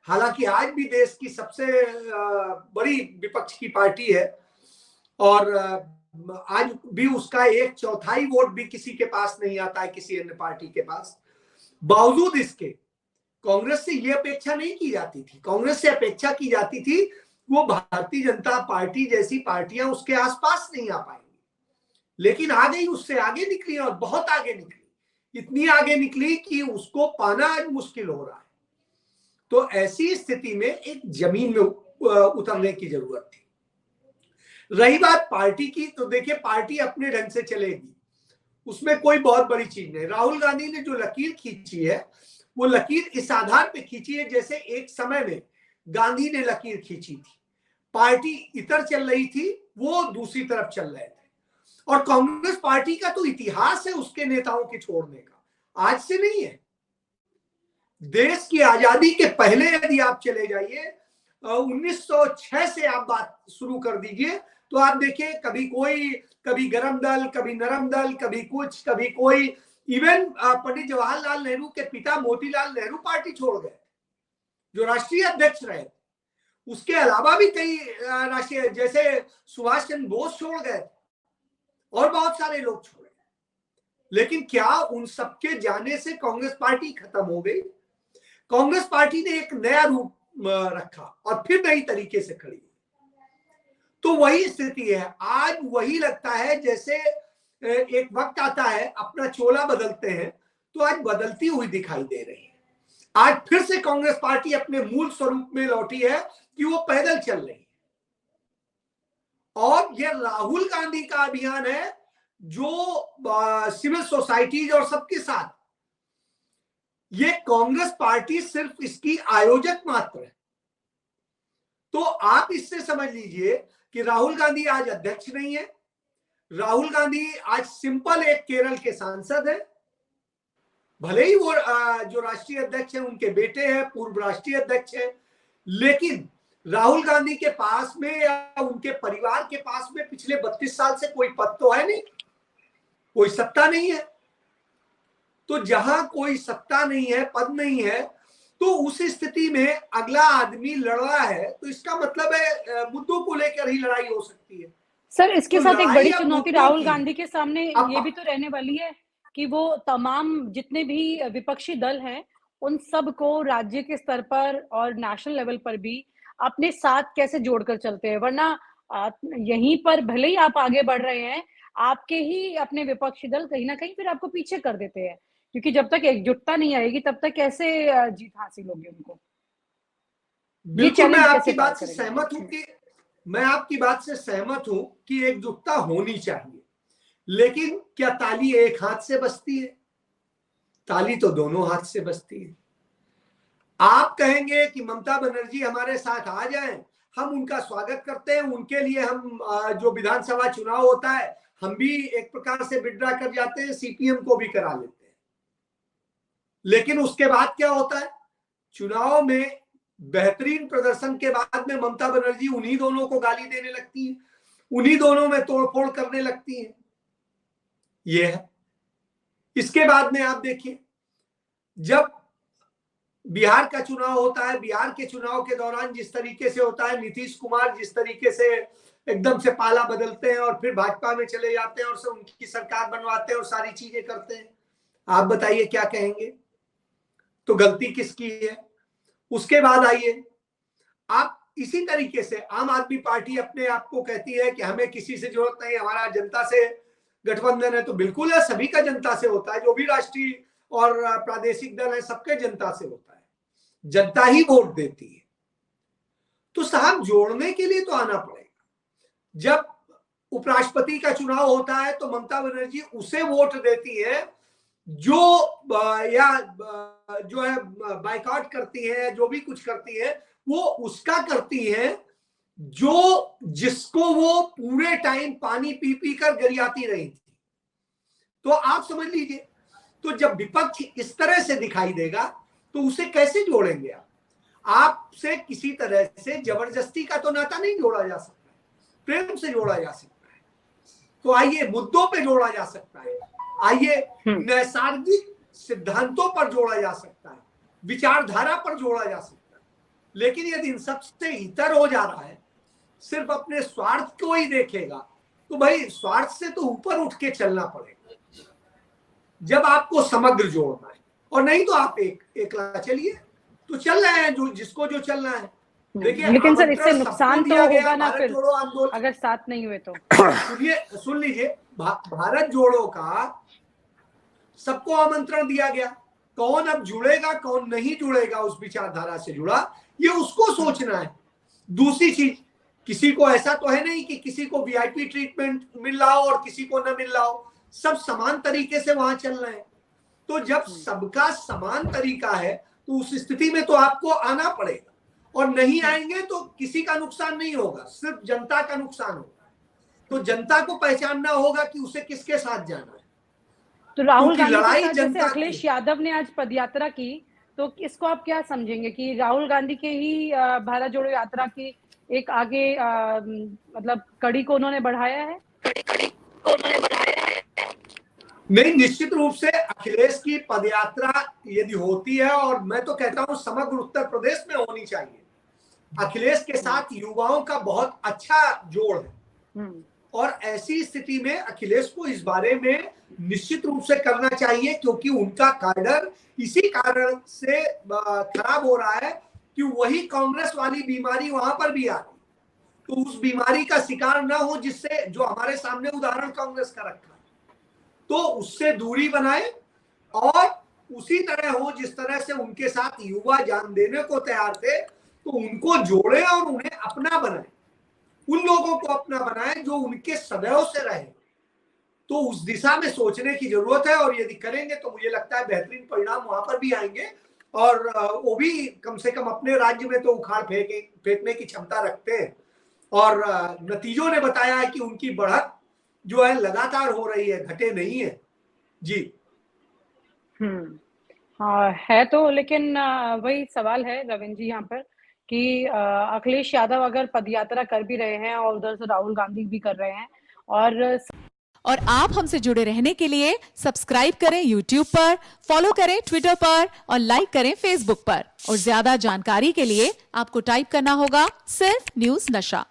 हालांकि आज भी देश की सबसे बड़ी विपक्ष की पार्टी है और आज भी उसका 1/4 वोट भी किसी के पास नहीं आता है, किसी अन्य पार्टी के पास। बावजूद इसके कांग्रेस से ये अपेक्षा नहीं की जाती थी। कांग्रेस से अपेक्षा की जाती थी वो भारतीय जनता पार्टी जैसी पार्टियां उसके आसपास नहीं आ पाएंगी, लेकिन आ गई, उससे आगे निकली और बहुत आगे निकली। इतनी आगे निकली कि उसको पाना आज मुश्किल हो रहा है। तो ऐसी स्थिति में एक जमीन में उतरने की जरूरत थी। रही बात पार्टी की, तो देखिए पार्टी अपने ढंग से चलेगी, उसमें कोई बहुत बड़ी चीज नहीं। राहुल गांधी ने जो लकीर खींची है वो लकीर इस आधार पे खींची है जैसे एक समय में गांधी ने लकीर खींची थी। पार्टी इधर चल रही थी, वो दूसरी तरफ चल रहे थे। और कांग्रेस पार्टी का तो इतिहास है उसके नेताओं के छोड़ने का, आज से नहीं है। देश की आजादी के पहले यदि आप चले जाइए 1906 से आप बात शुरू कर दीजिए तो आप देखिए कभी गरम दल, कभी नरम दल, कभी कुछ, कभी कोई। इवन पंडित जवाहरलाल नेहरू के पिता मोतीलाल नेहरू पार्टी छोड़ गए, जो राष्ट्रीय अध्यक्ष रहे। उसके अलावा भी कई राष्ट्रीय, जैसे सुभाष चंद्र बोस छोड़ गए और बहुत सारे लोग छोड़े। लेकिन क्या उन सबके जाने से कांग्रेस पार्टी खत्म हो गई? कांग्रेस पार्टी ने एक नया रूप रखा और फिर नई तरीके से खड़ी। तो वही स्थिति है आज। वही लगता है जैसे एक वक्त आता है अपना चोला बदलते हैं, तो आज बदलती हुई दिखाई दे रही है। आज फिर से कांग्रेस पार्टी अपने मूल स्वरूप में लौटी है कि वो पैदल चल रही है। और ये राहुल गांधी का अभियान है जो सिविल सोसाइटीज और सबके साथ, ये कांग्रेस पार्टी सिर्फ इसकी आयोजक मात्र है। तो आप इससे समझ लीजिए कि राहुल गांधी आज अध्यक्ष नहीं है। राहुल गांधी आज सिंपल एक केरल के सांसद है। भले ही वो जो राष्ट्रीय अध्यक्ष है उनके बेटे हैं, पूर्व राष्ट्रीय अध्यक्ष है, लेकिन राहुल गांधी के पास में या उनके परिवार के पास में पिछले 32 साल से कोई पद तो है नहीं, कोई सत्ता नहीं है। तो जहां कोई सत्ता नहीं है, पद नहीं है, तो उस स्थिति में अगला आदमी लड़ रहा है, तो इसका मतलब है मुद्दों को लेकर ही लड़ाई हो सकती है। सर इसके साथ एक बड़ी चुनौती राहुल गांधी के सामने ये भी तो रहने वाली है कि वो तमाम जितने भी विपक्षी दल हैं उन सब को राज्य के स्तर पर और नेशनल लेवल पर भी अपने साथ कैसे जोड़कर चलते हैं। वरना यहीं पर भले ही आप आगे बढ़ रहे हैं, आपके ही अपने विपक्षी दल कहीं ना कहीं फिर आपको पीछे कर देते हैं, क्योंकि जब तक एकजुटता नहीं आएगी तब तक कैसे जीत हासिल होगी उनको। बिल्कुल मैं आपकी बात से सहमत हूं कि एकजुटता होनी चाहिए, लेकिन क्या ताली एक हाथ से बजती है? ताली तो दोनों हाथ से बजती है। आप कहेंगे कि ममता बनर्जी हमारे साथ आ जाएं, हम उनका स्वागत करते हैं, उनके लिए हम जो विधानसभा चुनाव होता है हम भी एक प्रकार से विड्रा कर जाते हैं, सीपीएम को भी करा लेते हैं। लेकिन उसके बाद क्या होता है? चुनाव में बेहतरीन प्रदर्शन के बाद में ममता बनर्जी उन्हीं दोनों को गाली देने लगती है, उन्हीं दोनों में तोड़फोड़ करने लगती है। ये है। इसके बाद में आप देखिए, जब बिहार का चुनाव होता है, बिहार के चुनाव के दौरान जिस तरीके से होता है, नीतीश कुमार जिस तरीके से एकदम से पाला बदलते हैं और फिर भाजपा में चले जाते हैं और उनकी सरकार बनवाते हैं और सारी चीजें करते हैं, आप बताइए क्या कहेंगे? तो गलती किसकी है? उसके बाद आइए, आप इसी तरीके से आम आदमी पार्टी अपने आप को कहती है कि हमें किसी से जरूरत नहीं, हमारा जनता से गठबंधन है। तो बिल्कुल है, सभी का जनता से होता है, जो भी राष्ट्रीय और प्रादेशिक दल है सबके जनता से होता है, जनता ही वोट देती है। तो साहब जोड़ने के लिए तो आना पड़ेगा। जब उपराष्ट्रपति का चुनाव होता है तो ममता बनर्जी उसे वोट देती है जो है बाइकआउट करती है, जो भी कुछ करती है वो उसका करती है जिसको वो पूरे टाइम पानी पी पी कर गरियाती रही थी। तो आप समझ लीजिए, तो जब विपक्ष इस तरह से दिखाई देगा तो उसे कैसे जोड़ेंगे आप? आपसे किसी तरह से जबरदस्ती का तो नाता नहीं जोड़ा जा सकता, प्रेम से जोड़ा जा सकता है। तो आइए मुद्दों पे जोड़ा जा सकता है, आइए नैसर्गिक सिद्धांतों पर जोड़ा जा सकता है, विचारधारा पर जोड़ा जा सकता है। लेकिन यदि इन सबसे इतर हो जा रहा है, सिर्फ अपने स्वार्थ को ही देखेगा, तो भाई स्वार्थ से तो ऊपर उठ के चलना पड़ेगा जब आपको समग्र जोड़ना है। और नहीं तो आप एकला चलिए, तो चल रहे हैं जो जिसको जो चलना है। देखिए, लेकिन सर इससे नुकसान तो होगा ना फिर अगर साथ नहीं हुए तो। सुन लीजिए, भारत जोड़ो का सबको आमंत्रण दिया गया, कौन अब जुड़ेगा कौन नहीं जुड़ेगा उस विचारधारा से जुड़ा, ये उसको सोचना है। दूसरी चीज, किसी को ऐसा तो है नहीं कि किसी को वीआईपी ट्रीटमेंट मिल रहा हो और किसी को न मिल रहा हो, सब समान तरीके से वहां चल रहे हैं। तो जब सबका समान तरीका है तो उस स्थिति में तो आपको आना पड़ेगा, और नहीं आएंगे तो किसी का नुकसान नहीं होगा, सिर्फ जनता का नुकसान होगा। तो जनता को पहचानना होगा कि उसे किसके साथ जाना है। तो राहुल गांधी के साथ जैसे अखिलेश यादव ने आज पदयात्रा की, तो इसको आप क्या समझेंगे कि राहुल गांधी के ही भारत जोड़ो यात्रा की एक आगे मतलब कड़ी को उन्होंने बढ़ाया है? नहीं, निश्चित रूप से अखिलेश की पदयात्रा यदि होती है, और मैं तो कहता हूं समग्र उत्तर प्रदेश में होनी चाहिए, अखिलेश के साथ युवाओं का बहुत अच्छा जोड़ है। और ऐसी स्थिति में अखिलेश को इस बारे में निश्चित रूप से करना चाहिए, क्योंकि उनका कैडर इसी कारण से खराब हो रहा है कि वही कांग्रेस वाली बीमारी वहां पर भी आ रही, तो उस बीमारी का शिकार ना हो, जिससे जो हमारे सामने उदाहरण कांग्रेस का रखा, तो उससे दूरी बनाए और उसी तरह हो जिस तरह से उनके साथ युवा जान देने को तैयार थे, तो उनको जोड़े और उन्हें अपना बनाए, उन लोगों को अपना बनाए जो उनके सदैव से रहे। तो उस दिशा में सोचने की जरूरत है, और यदि करेंगे तो मुझे लगता है बेहतरीन परिणाम वहां पर भी आएंगे, और वो भी कम से कम अपने राज्य में तो उखाड़ फेंकने की क्षमता रखते हैं। और नतीजों ने बताया है कि उनकी बढ़त जो है लगातार हो रही है, घटे नहीं है। जी हाँ है तो, लेकिन वही सवाल है रविंद्र जी यहाँ पर कि अखिलेश यादव अगर पदयात्रा कर भी रहे हैं और उधर से राहुल गांधी भी कर रहे हैं, और आप हमसे जुड़े रहने के लिए सब्सक्राइब करें YouTube पर, फॉलो करें Twitter पर और लाइक करें Facebook पर। और ज्यादा जानकारी के लिए आपको टाइप करना होगा सिर्फ न्यूज़ नशा।